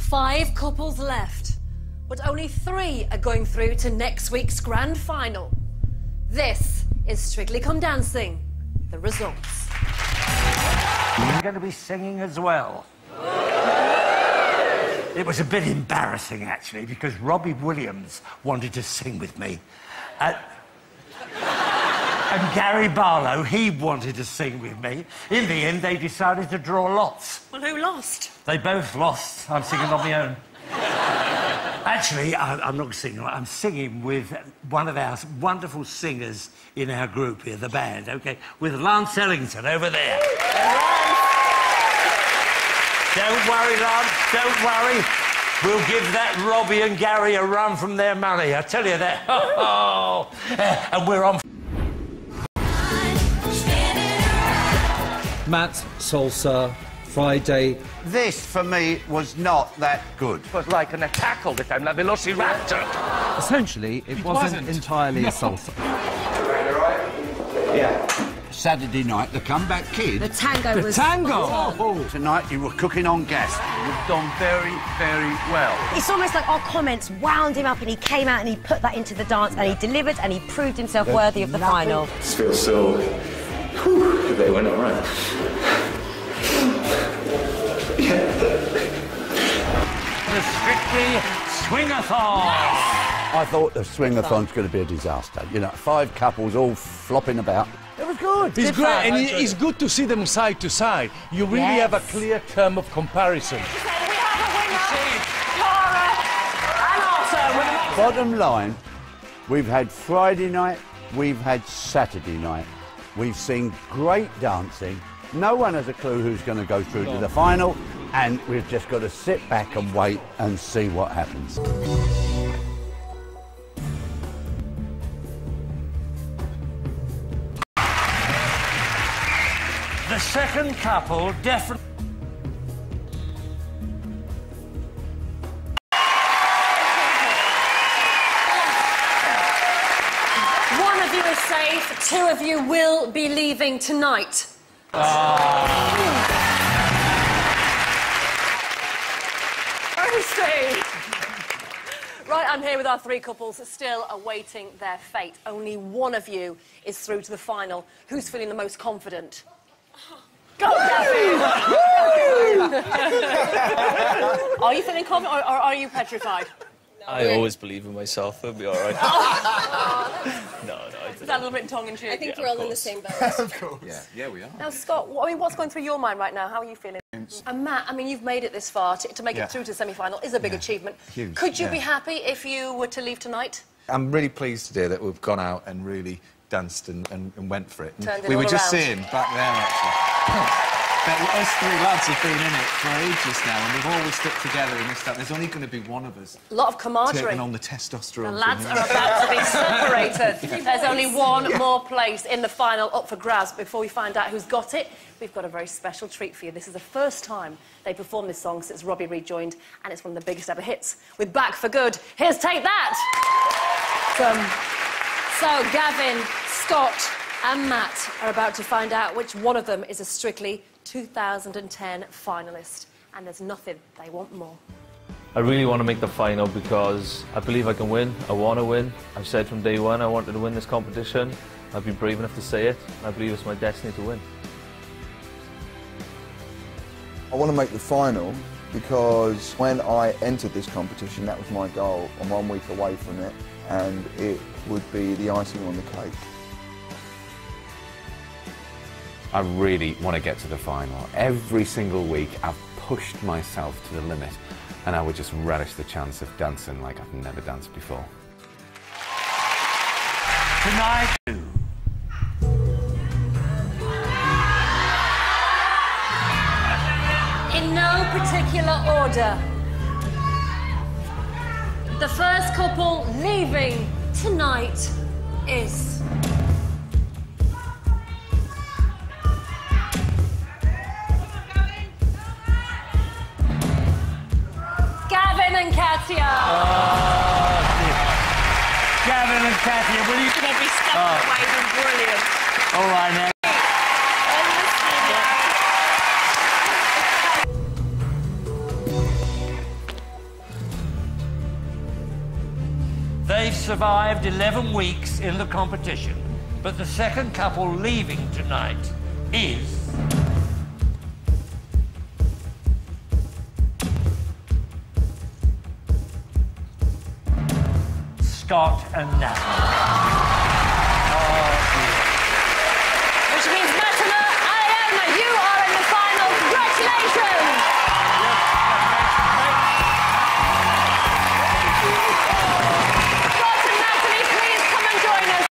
5 couples left, but only 3 are going through to next week's grand final. This is Strictly Come Dancing, the results. I'm going to be singing as well. It was a bit embarrassing, actually, because Robbie Williams wanted to sing with me. And Gary Barlow, he wanted to sing with me. In the end, they decided to draw lots. Well, who lost? They both lost. I'm singing on my own. Actually, I'm not singing. I'm singing with one of our wonderful singers in our group here, the band, OK? With Lance Ellington over there. Don't worry, Lance, don't worry. We'll give that Robbie and Gary a run from their money, I tell you that. And we're on... Matt, Salsa, Friday. This, for me, was not that good. It was like an attack all the time, like Velociraptor. Essentially, it wasn't entirely a salsa. Yeah. Saturday night, the comeback kid. The tango was... Tango! Oh. Tonight, you were cooking on gas. You've done very, very well. It's almost like our comments wound him up and he came out and he put that into the dance and he delivered and he proved himself worthy of the final. This feels so... Whew, they went all right. The Strictly Swingathon! I thought the swingathon's going to be a disaster. You know, 5 couples all flopping about. It was good. It's great, and it's good to see them side to side. You really have a clear term of comparison. We have a winner, Cara and Arthur. Bottom line, we've had Friday night, we've had Saturday night. We've seen great dancing. No one has a clue who's going to go through to the final, and we've just got to sit back and wait and see what happens. The second couple definitely... One of you is safe, 2 of you will be leaving tonight. Right, I'm here with our 3 couples still awaiting their fate. Only one of you is through to the final. Who's feeling the most confident? Go, Gavin! Are you feeling confident or are you petrified? I always believe in myself, it'll be all right. No, Is that a little bit tongue-in-cheek? I think we're all in the same boat. Of course. Yeah, we are. Now, Scott, what's going through your mind right now? How are you feeling? And Matt, I mean, you've made it this far. To make it through to the semi-final is a big achievement. Huge, Could you be happy if you were to leave tonight? I'm really pleased today that we've gone out and really danced and went for it. Turned it we all were just around. saying back there, actually, that us 3 lads have been in it for ages now, and we've always stuck together in this stuff. There's only going to be one of us. A lot of camaraderie. Taking on the testosterone. The lads are about to be separated. There's only one more place in the final up for grabs. Before we find out who's got it, we've got a very special treat for you. This is the first time they performed this song since Robbie rejoined, and it's one of the biggest ever hits. With Back for Good, here's Take That! So Gavin, Scott and Matt are about to find out which one of them is a Strictly 2010 finalist, and there's nothing they want more. I really want to make the final because I believe I can win. I want to win. I've said from day one I wanted to win this competition. I've been brave enough to say it. I believe it's my destiny to win. I want to make the final because when I entered this competition, that was my goal. I'm 1 week away from it, and it would be the icing on the cake. I really want to get to the final. Every single week I've pushed myself to the limit, and I would just relish the chance of dancing like I've never danced before. Tonight... In no particular order, the first couple leaving tonight is... Gavin and Katia. Gavin and Katia, will you... They'll be stuck away, they're brilliant. All right, now. survived 11 weeks in the competition, but the second couple leaving tonight is... Scott and Natalie. Which means Matt and Aliona, you are in the final. Congratulations! Scott and Natalie, please come and join us.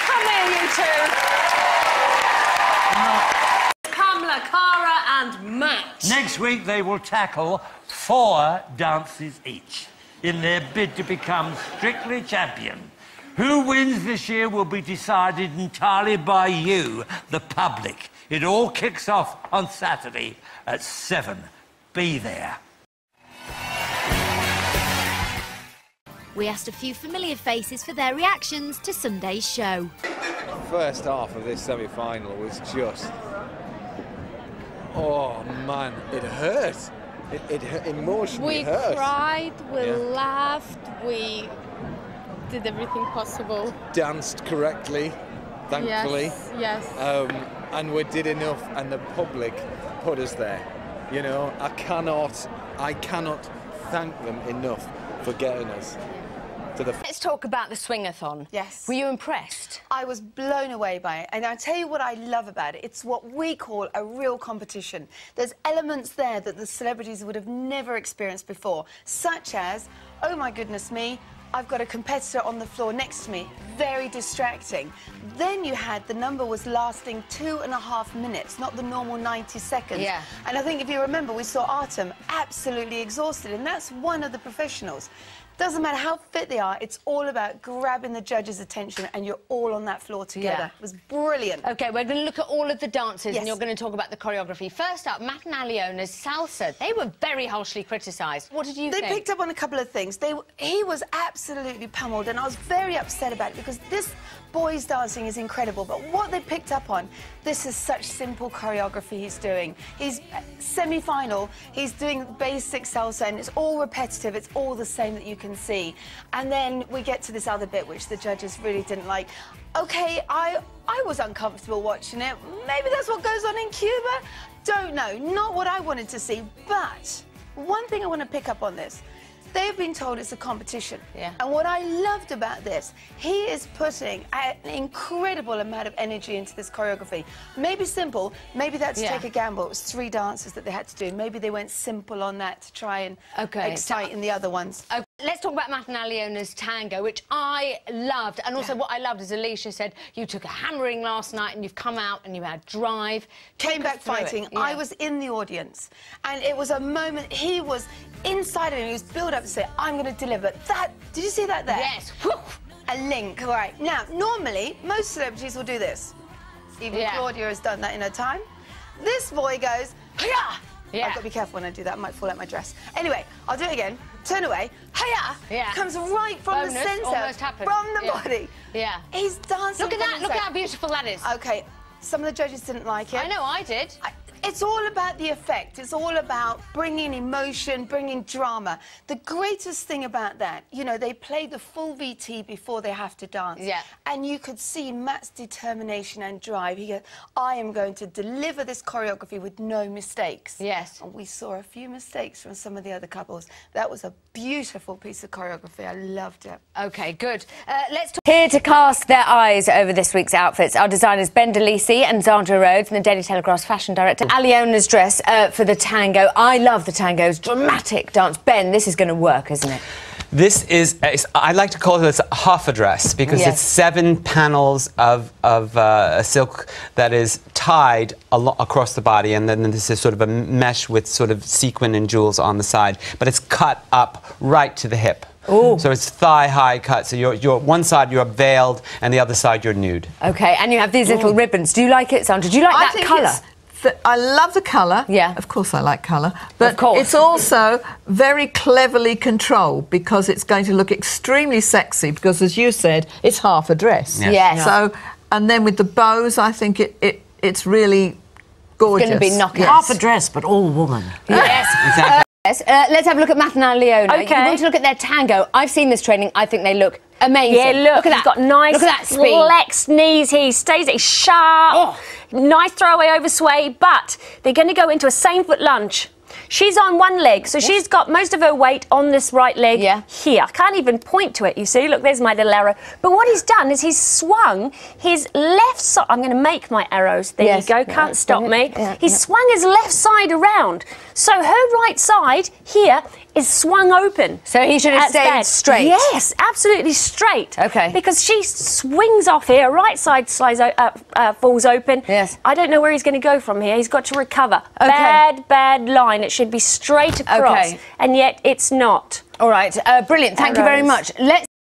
Come here, you two. Pamela, Cara and Matt. Next week they will tackle 4 dances each in their bid to become Strictly champion. Who wins this year will be decided entirely by you, the public. It all kicks off on Saturday at 7. Be there. We asked a few familiar faces for their reactions to Sunday's show. First half of this semi-final was just... oh man, it hurt. It emotionally hurt. We cried, we laughed, we did everything possible. Danced correctly, thankfully. Yes. And we did enough, and the public put us there. You know, I cannot thank them enough for getting us to the... Let's talk about the swing-a-thon. Yes. Were you impressed? I was blown away by it, and I'll tell you what I love about it. It's what we call a real competition. There's elements there that the celebrities would have never experienced before, such as, oh my goodness me, I've got a competitor on the floor next to me, very distracting. Then you had, the number was lasting 2.5 minutes, not the normal 90 seconds. Yeah. And I think if you remember, we saw Artem absolutely exhausted, and that's one of the professionals. Doesn't matter how fit they are, it's all about grabbing the judge's attention, and you're all on that floor together. Yeah. It was brilliant. OK, we're going to look at all of the dances, Yes. and you're going to talk about the choreography. First up, Matt and Aliona's salsa. They were very harshly criticised. What did you think? They picked up on a couple of things. He was absolutely pummeled, and I was very upset about it, because this boy's dancing is incredible, but what they picked up on, this is such simple choreography he's doing. He's semi-final, he's doing basic salsa, and it's all repetitive, it's all the same that you can see. And then we get to this other bit, which the judges really didn't like. OK, I was uncomfortable watching it. Maybe that's what goes on in Cuba. Don't know. Not what I wanted to see. But one thing I want to pick up on this. They've been told it's a competition. Yeah. And what I loved about this, he is putting an incredible amount of energy into this choreography. Maybe simple, maybe that's take a gamble. It was 3 dances that they had to do. Maybe they went simple on that to try and excite in the other ones. Okay. Let's talk about Matt and Aliona's Tango, which I loved. And also what I loved is Alicia said, you took a hammering last night and you've come out and you had drive. Came back fighting. Yeah. I was in the audience. And it was a moment, he was inside of him, he was built up to say, I'm going to deliver. That, did you see that there? Yes. A link, all right. Now, normally, most celebrities will do this. Even Claudia has done that in her time. This boy goes, hiya! Yeah. I've got to be careful when I do that, I might fall out my dress. Anyway, I'll do it again. Turn away, hiya! Yeah. Comes right from the centre, almost happened. from the body. Yeah. He's dancing. Look at that, look how beautiful that is. OK, some of the judges didn't like it. I know, I did. It's all about the effect. It's all about bringing emotion, bringing drama. The greatest thing about that, you know, they play the full VT before they have to dance. Yeah. And you could see Matt's determination and drive. He goes, I am going to deliver this choreography with no mistakes. Yes. And we saw a few mistakes from some of the other couples. That was a beautiful piece of choreography. I loved it. OK, good. Let's talk. Here to cast their eyes over this week's outfits are designers Ben DeLisi and Zandra Rhodes and the Daily Telegraph's fashion director. Aliona's dress for the Tango. I love the Tango's dramatic dance. Ben, this is going to work, isn't it? This is, I like to call this half a dress because it's 7 panels of silk that is tied across the body, and then this is sort of a mesh with sort of sequin and jewels on the side, but it's cut up right to the hip. Ooh. So it's thigh-high cut, so you're one side you're veiled and the other side you're nude. OK, and you have these little ribbons. Do you like it, Sandra? Do you like that colour? I love the colour. Yeah. Of course I like colour. But it's also very cleverly controlled because it's going to look extremely sexy because, as you said, it's half a dress. Yes. So, and then with the bows, I think it's really gorgeous. It's going to be knockout. Half a dress, but all woman. Yes. Exactly. Yes, let's have a look at Matt and Aliona. Okay. You want to look at their tango. I've seen this training. I think they look amazing. Yeah, look at that. He's got nice, look at that speed. flexed knees. He stays sharp. Nice throwaway over sway, but they're going to go into a same foot lunge. She's on one leg, so she's got most of her weight on this right leg here. I can't even point to it, you see. Look, there's my little arrow. But what he's done is he's swung his left side. I'm going to make my arrows. There you go. Can't stop me. He's swung his left side around. So her right side here is swung open. So he should have stayed straight? Yes, absolutely straight. OK. Because she swings off here, right side slides, falls open. Yes. I don't know where he's going to go from here. He's got to recover. Bad line. It should be straight across. And yet it's not. All right. Brilliant. Thank you very much. Let's